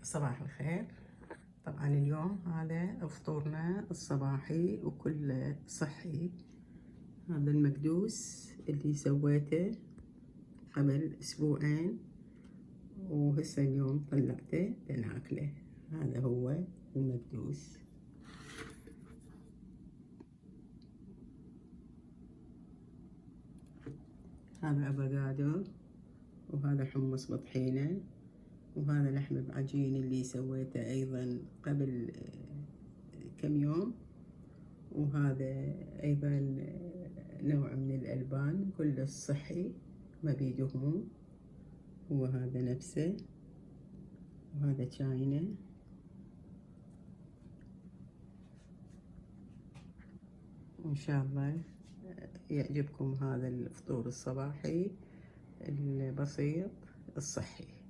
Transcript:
صباح الخير. طبعا اليوم هذا فطورنا الصباحي وكله صحي. هذا المكدوس اللي سويته قبل اسبوعين وهسه اليوم طلعته لناكله. هذا هو المكدوس. هذا افوكادو، وهذا حمص بطحينة، وهذا لحم بعجين اللي سويته ايضا قبل كم يوم، وهذا ايضا نوع من الالبان كله صحي ما بيه دهون، وهذا نفسه، وهذا شاينة. وان شاء الله يعجبكم هذا الفطور الصباحي البسيط الصحي.